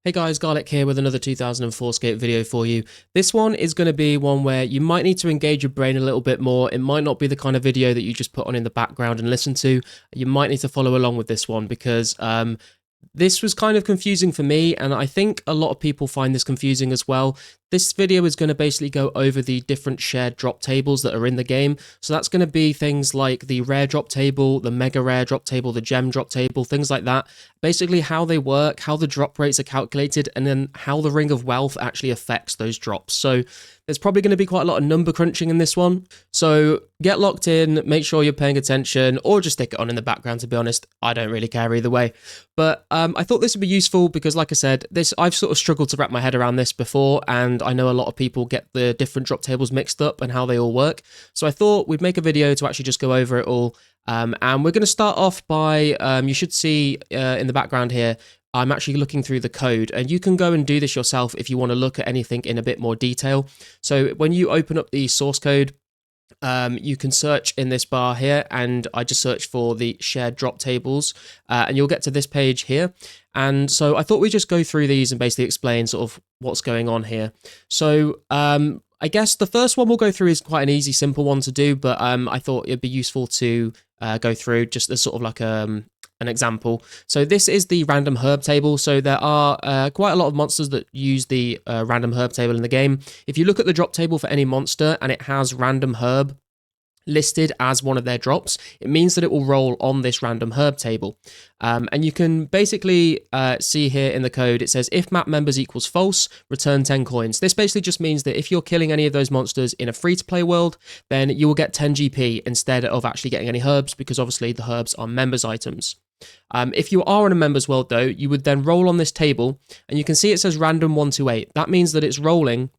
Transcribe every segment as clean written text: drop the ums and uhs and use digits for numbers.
Hey guys, Garlic here with another 2004scape video for you. This one is going to be one where you might need to engage your brain a little bit more. It might not be the kind of video that you just put on in the background and listen to. You might need to follow along with this one because this was kind of confusing for me, and I think a lot of people find this confusing as well. This video is going to basically go over the different shared drop tables that are in the game. So that's going to be things like the rare drop table, the mega rare drop table, the gem drop table, things like that. Basically how they work, how the drop rates are calculated, and then how the Ring of Wealth actually affects those drops. So there's probably going to be quite a lot of number crunching in this one. So get locked in, make sure you're paying attention, or just stick it on in the background, to be honest. I don't really care either way. But I thought this would be useful because, like I said, I've sort of struggled to wrap my head around this before, and I know a lot of people get the different drop tables mixed up and how they all work. So I thought we'd make a video to actually just go over it all. And we're going to start off by, you should see in the background here, I'm actually looking through the code, and you can go and do this yourself if you want to look at anything in a bit more detail. So when you open up the source code, you can search in this bar here, and I just searched for the shared drop tables, and you'll get to this page here. And so I thought we'd just go through these and basically explain sort of what's going on here. So I guess the first one we'll go through is quite an easy, simple one to do, but I thought it'd be useful to go through just as sort of like an example. So this is the random herb table. So there are quite a lot of monsters that use the random herb table in the game. If you look at the drop table for any monster and it has random herb listed as one of their drops, it means that it will roll on this random herb table. And you can basically see here in the code, it says if map members equals false, return 10 coins. This basically just means that if you're killing any of those monsters in a free-to-play world, then you will get 10 GP instead of actually getting any herbs, because obviously the herbs are members items. If you are in a members world though, you would then roll on this table, and you can see it says random 128. That means that it's rolling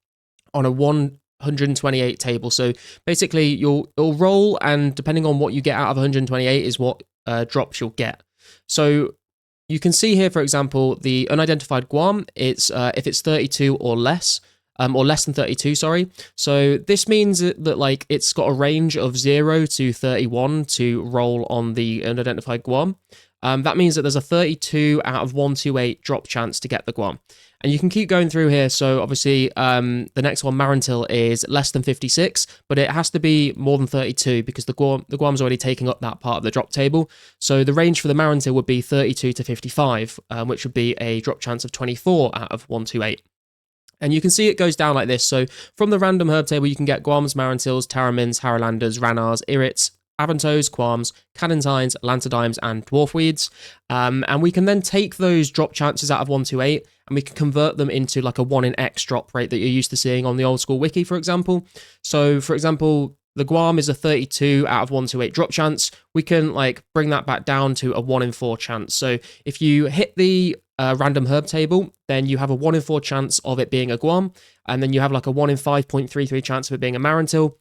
on a 128 table. So basically it'll roll, and depending on what you get out of 128 is what drops you'll get. So you can see here, for example, the unidentified Guam, it's if it's 32 or less, or less than 32, sorry. So this means that like it's got a range of 0 to 31 to roll on the unidentified Guam. That means that there's a 32 out of 128 drop chance to get the Guam. And you can keep going through here. So obviously the next one, Marantil, is less than 56, but it has to be more than 32 because the Guam's already taking up that part of the drop table. So the range for the Marantil would be 32 to 55, which would be a drop chance of 24 out of 128. And you can see it goes down like this. So from the random herb table, you can get Guams, Marantils, Taramins, Haralanders, Ranars, Irits, Avantos, Qualms, Cadentines, Lantidimes, and Dwarfweeds. And we can then take those drop chances out of 128 and we can convert them into like a 1 in X drop rate that you're used to seeing on the old school wiki, for example. So, for example, the Guam is a 32 out of 128 drop chance. We can like bring that back down to a 1 in 4 chance. So if you hit the random herb table, then you have a 1 in 4 chance of it being a Guam, and then you have like a 1 in 5.33 chance of it being a Marantil.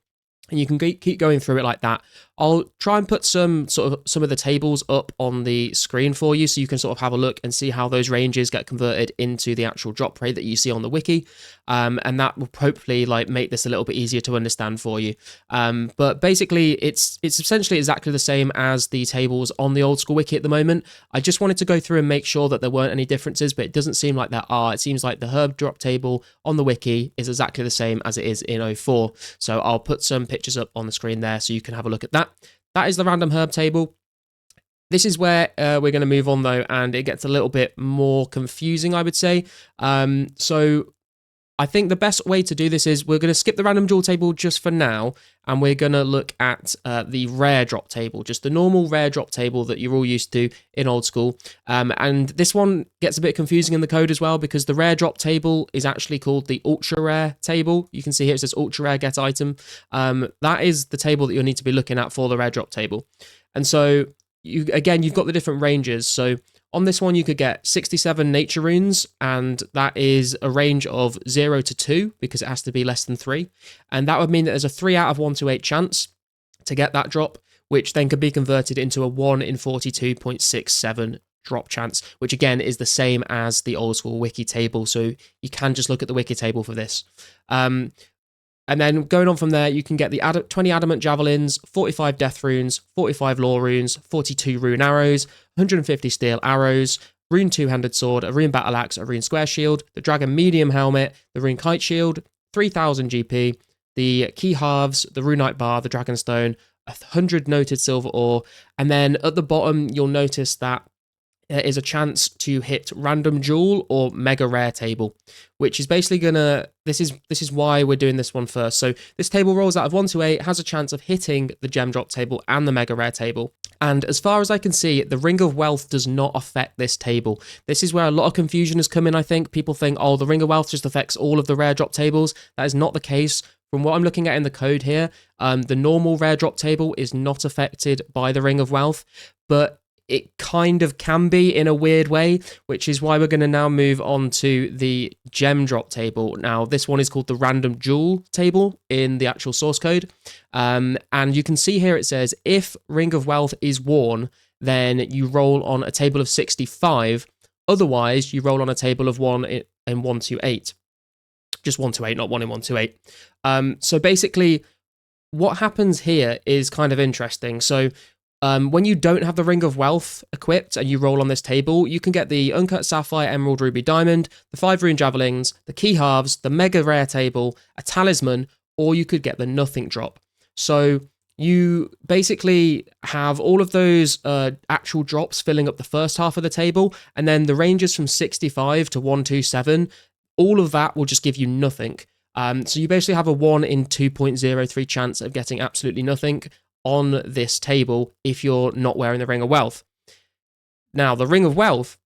And you can keep going through it like that. I'll try and put some of the tables up on the screen for you so you can sort of have a look and see how those ranges get converted into the actual drop rate that you see on the wiki. And that will hopefully like make this a little bit easier to understand for you. But basically it's essentially exactly the same as the tables on the old school wiki at the moment. I just wanted to go through and make sure that there weren't any differences, but it doesn't seem like there are. It seems like the herb drop table on the wiki is exactly the same as it is in 04. So I'll put some pictures up on the screen there so you can have a look at that. That is the random herb table. This is where we're going to move on though, and it gets a little bit more confusing, I would say. So I think the best way to do this is we're going to skip the random duel table just for now, and we're going to look at the rare drop table, just the normal rare drop table that you're all used to in old school. And this one gets a bit confusing in the code as well, because the rare drop table is actually called the ultra rare table. You can see here it says ultra rare get item. That is the table that you'll need to be looking at for the rare drop table. And so you've got the different ranges. So on this one, you could get 67 nature runes, and that is a range of 0 to 2 because it has to be less than 3. And that would mean that there's a 3 out of 128 chance to get that drop, which then could be converted into a 1 in 42.67 drop chance, which again is the same as the old school wiki table. So you can just look at the wiki table for this. And then going on from there, you can get the 20 adamant javelins, 45 death runes, 45 lore runes, 42 rune arrows, 150 steel arrows, rune two-handed sword, a rune battle axe, a rune square shield, the dragon medium helmet, the rune kite shield, 3000 GP, the key halves, the runite bar, the dragon stone, 100 noted silver ore, and then at the bottom you'll notice that there is a chance to hit random jewel or mega rare table, which is basically gonna, this is why we're doing this one first. So this table rolls out of 1 to 8, has a chance of hitting the gem drop table and the mega rare table. And as far as I can see, the Ring of Wealth does not affect this table. This is where a lot of confusion has come in, I think. People think, oh, the Ring of Wealth just affects all of the rare drop tables. That is not the case. From what I'm looking at in the code here, the normal rare drop table is not affected by the Ring of Wealth, but it kind of can be in a weird way, which is why we're going to now move on to the gem drop table. Now, this one is called the random jewel table in the actual source code. And you can see here it says, if Ring of Wealth is worn, then you roll on a table of 65. Otherwise, you roll on a table of 1 in 1 to 8. Just 1 to 8, not 1 in 1 to 8. So basically, what happens here is kind of interesting. So when you don't have the Ring of Wealth equipped and you roll on this table, you can get the Uncut Sapphire, Emerald, Ruby, Diamond, the 5 Rune Javelins, the Key Halves, the Mega Rare table, a Talisman, or you could get the Nothing Drop. So you basically have all of those actual drops filling up the first half of the table, and then the ranges from 65 to 127, all of that will just give you nothing. So you basically have a 1 in 2.03 chance of getting absolutely nothing on this table if you're not wearing the Ring of Wealth. Now, the Ring of Wealth,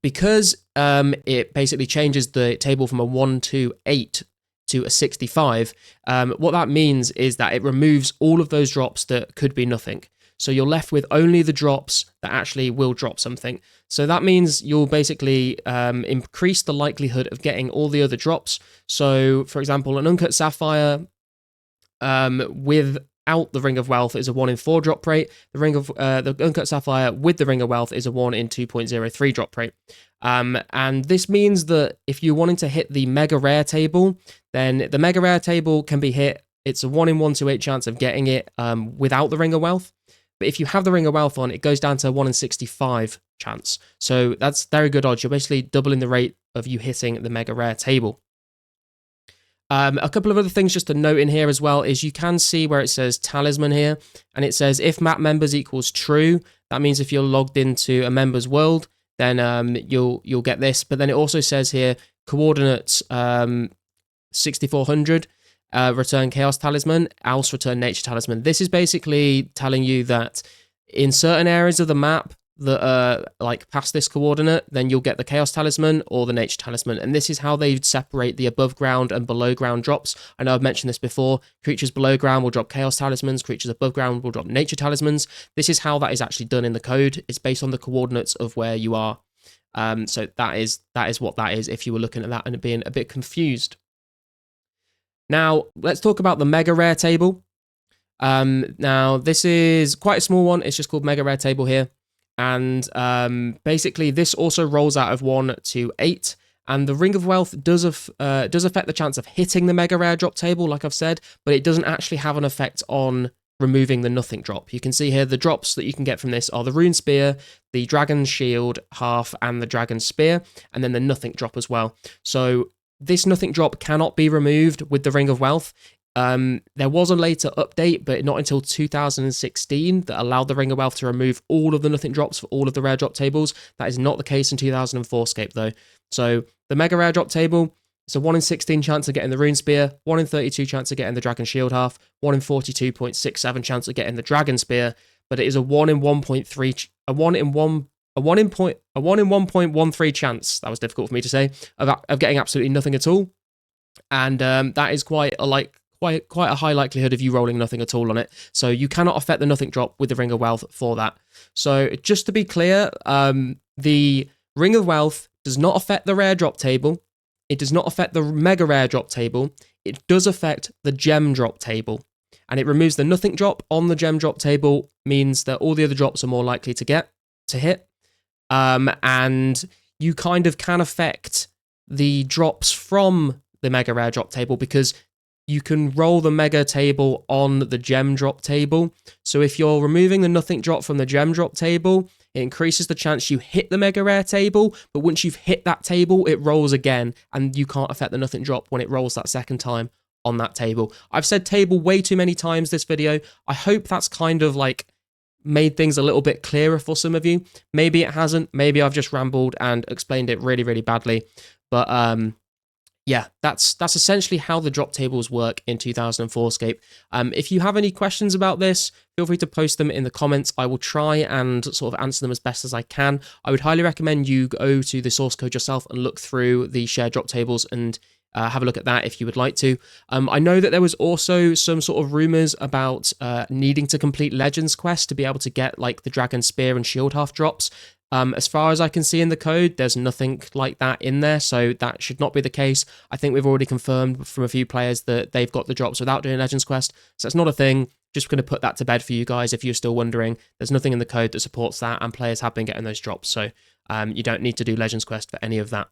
because it basically changes the table from a 1 to 8 to a 65, what that means is that it removes all of those drops that could be nothing. So you're left with only the drops that actually will drop something. So that means you'll basically increase the likelihood of getting all the other drops. So, for example, an Uncut Sapphire without the Ring of Wealth is a 1 in 4 drop rate. The Uncut Sapphire with the Ring of Wealth is a 1 in 2.03 drop rate. And this means that if you're wanting to hit the Mega Rare table, then the Mega Rare table can be hit. It's a 1 in 1 to 8 chance of getting it without the Ring of Wealth. But if you have the Ring of Wealth on, it goes down to 1 in 65 chance. So that's very good odds. You're basically doubling the rate of you hitting the Mega Rare table. A couple of other things just to note in here as well is you can see where it says Talisman here, and it says if map members equals true, that means if you're logged into a member's world, then you'll get this. But then it also says here coordinates 6400. Return Chaos Talisman, else return Nature Talisman. This is basically telling you that in certain areas of the map that are like past this coordinate, then you'll get the Chaos Talisman or the Nature Talisman. And this is how they separate the above ground and below ground drops. I know I've mentioned this before. Creatures below ground will drop Chaos Talismans. Creatures above ground will drop Nature Talismans. This is how that is actually done in the code. It's based on the coordinates of where you are. So that is what that is if you were looking at that and being a bit confused. Now, let's talk about the Mega Rare table. Now, this is quite a small one. It's just called Mega Rare table here. And basically, this also rolls out of 1 to 8. And the Ring of Wealth does affect the chance of hitting the Mega Rare drop table, like I've said, but it doesn't actually have an effect on removing the Nothing Drop. You can see here the drops that you can get from this are the Rune Spear, the Dragon Shield half, and the Dragon Spear, and then the Nothing Drop as well. So this Nothing Drop cannot be removed with the Ring of Wealth. There was a later update, but not until 2016, that allowed the Ring of Wealth to remove all of the Nothing Drops for all of the rare drop tables. That is not the case in 2004scape though. So the Mega Rare drop table, it's a 1 in 16 chance of getting the Rune Spear, 1 in 32 chance of getting the Dragon Shield half, 1 in 42.67 chance of getting the Dragon Spear, but it is a 1 in 1.13 chance, that was difficult for me to say, of getting absolutely nothing at all. And that is quite a high likelihood of you rolling nothing at all on it. So you cannot affect the Nothing Drop with the Ring of Wealth for that. So just to be clear, the Ring of Wealth does not affect the rare drop table. It does not affect the Mega Rare drop table. It does affect the Gem drop table. And it removes the Nothing Drop on the Gem drop table, means that all the other drops are more likely to hit. And you kind of can affect the drops from the Mega Rare drop table because you can roll the Mega table on the Gem drop table. So if you're removing the Nothing Drop from the Gem drop table, It increases the chance you hit the mega rare table, but once you've hit that table, it rolls again, and you can't affect the nothing drop when it rolls that second time on that table. I've said table way too many times this video. I hope that's kind of like made things a little bit clearer for some of you. Maybe it hasn't. Maybe I've just rambled and explained it really, really badly. But yeah, that's essentially how the drop tables work in 2004scape. If you have any questions about this, feel free to post them in the comments. I will try and sort of answer them as best as I can. I would highly recommend you go to the source code yourself and look through the shared drop tables and have a look at that if you would like to. I know that there was also some sort of rumors about needing to complete Legends Quest to be able to get like the Dragon Spear and Shield Half drops. As far as I can see in the code, there's nothing like that in there, so that should not be the case. I think we've already confirmed from a few players that they've got the drops without doing Legends Quest, so it's not a thing. Just going to put that to bed for you guys if you're still wondering. There's nothing in the code that supports that, and players have been getting those drops, so you don't need to do Legends Quest for any of that.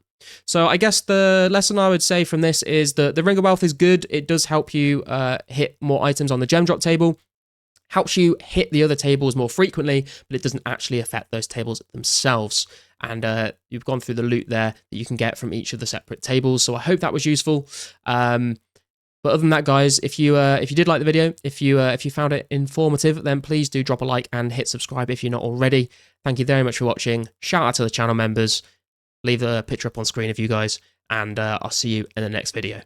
So I guess the lesson I would say from this is that the Ring of Wealth is good. It does help you hit more items on the gem drop table. Helps you hit the other tables more frequently, but it doesn't actually affect those tables themselves. And you've gone through the loot there that you can get from each of the separate tables. So I hope that was useful. But other than that, guys, if you did like the video, if you found it informative, then please do drop a like and hit subscribe if you're not already. Thank you very much for watching. Shout out to the channel members. Leave the picture up on screen of you guys, and I'll see you in the next video.